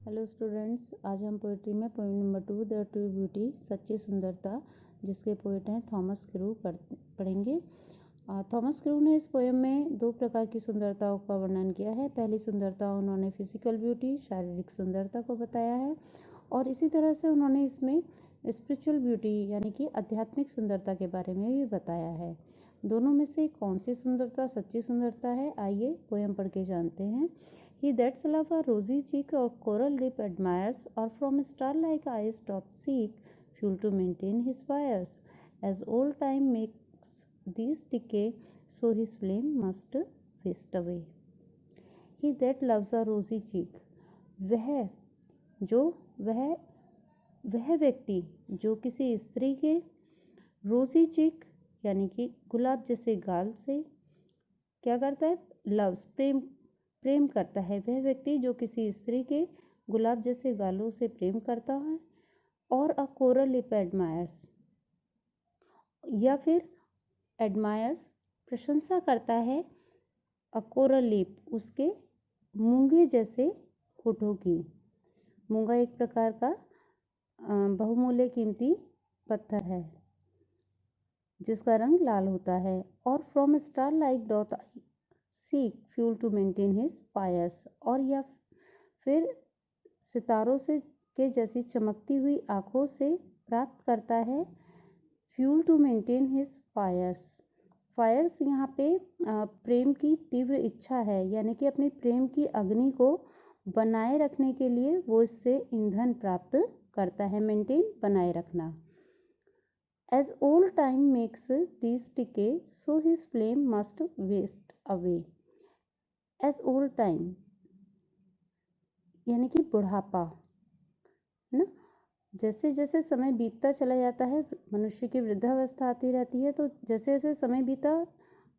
Hello students, आज हम poetry में poem number 2 the true beauty सच्ची सुंदरता, जिसके पोइट हैं थॉमस क्रू पढ़ेंगे। थॉमस क्रू ने इस पोएम में दो प्रकार की सुंदरताओं का वर्णन किया है। पहली सुंदरता उन्होंने फिजिकल ब्यूटी, शारीरिक सुंदरता को बताया है, और इसी तरह से उन्होंने इसमें स्पिरिचुअल ब्यूटी यानी कि आध्यात्मिक सुंदरता के बारे में भी बताया है। दोनों में से कौन सी सुंदरता सच्ची सुंदरता है, आइए पोएम पढ़ के जानते हैं। He that love a rosy cheek or coral lip admires, or from star-like eyes doth seek fuel to maintain his fires. As old time makes these decay, so his flame must waste away. He that loves a rosy cheek, वह व्यक्ति जो किसी स्त्री के रोजी चीक यानी कि गुलाब जैसे गाल से क्या करता है, लव्स प्रेम करता है। वह व्यक्ति जो किसी स्त्री के गुलाब जैसे गालों से प्रेम करता है, और अ कोरल लिप एडमायर्स, या फिर एडमायर्स प्रशंसा करता है, अ कोरल लिप उसके मूंगे जैसे होठों की। मूंगा एक प्रकार का बहुमूल्य कीमती पत्थर है जिसका रंग लाल होता है। और from star like doth seek fuel to maintain his fires, और या फिर सितारों से के जैसी चमकती हुई आँखों से प्राप्त करता है fuel to maintain his fires. Fires यहाँ पे प्रेम की तीव्र इच्छा है, यानी कि अपनी प्रेम की अग्नि को बनाए रखने के लिए वो इससे ईंधन प्राप्त करता है। मेंटेन बनाए रखना। As old time makes these decay, so his flame must waste away. As old time यानी कि बुढ़ापा है ना। जैसे जैसे समय बीतता चला जाता है, मनुष्य की वृद्धावस्था आती रहती है, तो जैसे जैसे समय बीता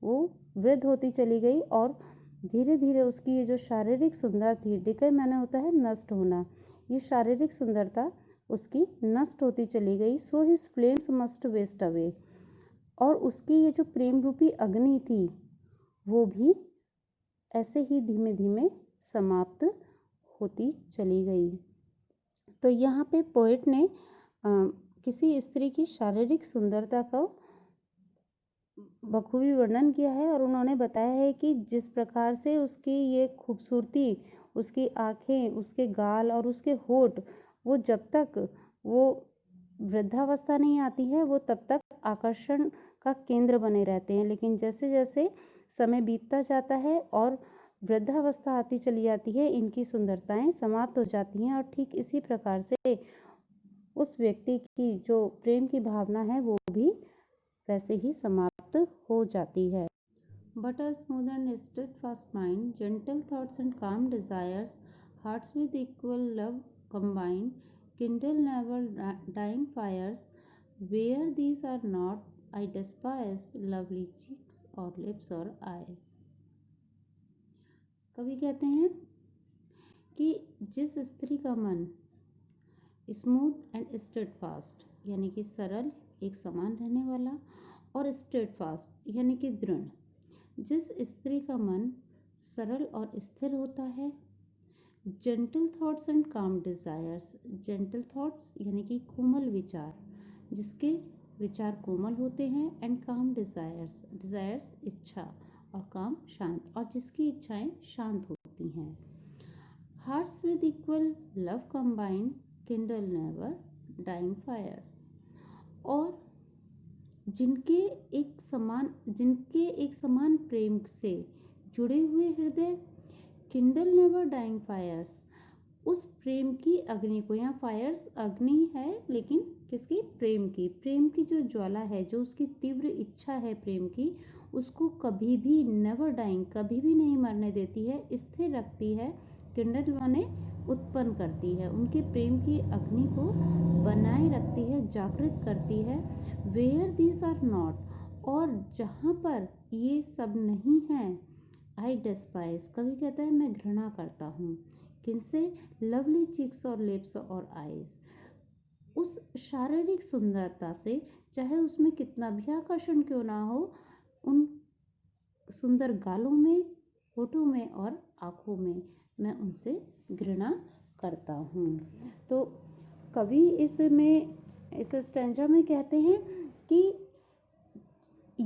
वो वृद्ध होती चली गई, और धीरे धीरे उसकी ये जो शारीरिक सुंदरता थी, डिके माने होता है नष्ट होना, ये शारीरिक सुंदरता उसकी नष्ट होती चली गई। So his flames must waste away, और उसकी ये जो प्रेम रूपी अग्नि थी वो भी ऐसे ही धीमे धीमे समाप्त होती चली गई। तो यहाँ पे पोएट ने किसी स्त्री की शारीरिक सुंदरता का बखूबी वर्णन किया है, और उन्होंने बताया है कि जिस प्रकार से उसकी ये खूबसूरती, उसकी आँखें, उसके गाल और उसके होठ, वो जब तक वो वृद्धावस्था नहीं आती है वो तब तक आकर्षण का केंद्र बने रहते हैं, लेकिन जैसे जैसे समय बीतता जाता है और वृद्धावस्था आती चली जाती है, इनकी सुंदरताएं समाप्त हो जाती हैं। और ठीक इसी प्रकार से उस व्यक्ति की जो प्रेम की भावना है वो भी वैसे ही समाप्त हो जाती है। But a smooth and steadfast mind, gentle thoughts and calm desires, hearts with equal love combined, kindle never dying fires. Where these are not, I despise lovely cheeks or lips or eyes. कवि कहते हैं कि जिस स्त्री का मन smooth and steadfast यानी कि सरल, एक समान रहने वाला, और स्टेडफास्ट यानी कि दृढ़, जिस स्त्री का मन सरल और स्थिर होता है। जेंटल थॉट्स एंड काम डिजायर्स, जेंटल थॉट्स यानी कि कोमल विचार, जिसके विचार कोमल होते हैं, एंड काम डिजायर्स, डिजायर्स इच्छा, और काम शांत, और जिसकी इच्छाएं शांत होती हैं। Hearts with equal love combined, kindle never dying fires, और जिनके एक समान प्रेम से जुड़े हुए हृदय, किंडल नेवर डाइंग फायर्स, उस प्रेम की अग्नि को, यहाँ फायर्स अग्नि है लेकिन किसकी, प्रेम की जो ज्वाला है, जो उसकी तीव्र इच्छा है प्रेम की, उसको कभी भी नेवर डाइंग, कभी भी नहीं मरने देती है, स्थिर रखती है। किंडल माने उत्पन्न करती है, उनके प्रेम की अग्नि को बनाए रखती है, जागृत करती है। वेयर दीज आर नॉट, और जहाँ पर ये सब नहीं है, आई डेस्पाइज, कवि कहता है मैं घृणा करता हूँ। किनसे, लवली चिक्स और लिप्स और आईज, उस शारीरिक सुंदरता से, चाहे उसमें कितना भी आकर्षण क्यों ना हो, उन सुंदर गालों में, होठों में और आँखों में मैं उनसे घृणा करता हूँ। तो कवि इसमें इस स्टैंजा में कहते हैं कि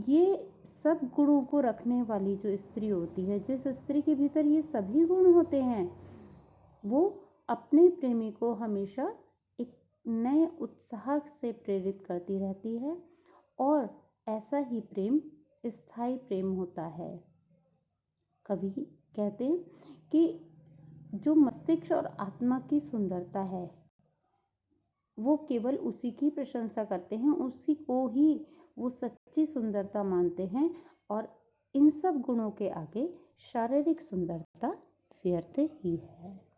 ये सब गुणों को रखने वाली जो स्त्री होती है, जिस स्त्री के भीतर ये सभी गुण होते हैं, वो अपने प्रेमी को हमेशा एक नए उत्साह से प्रेरित करती रहती है और ऐसा ही प्रेम स्थायी प्रेम होता है। कवि कहते हैं कि जो मस्तिष्क और आत्मा की सुंदरता है, वो केवल उसी की प्रशंसा करते हैं, उसी को ही वो सच्ची सुंदरता मानते हैं और इन सब गुणों के आगे शारीरिक सुंदरता व्यर्थ ही है।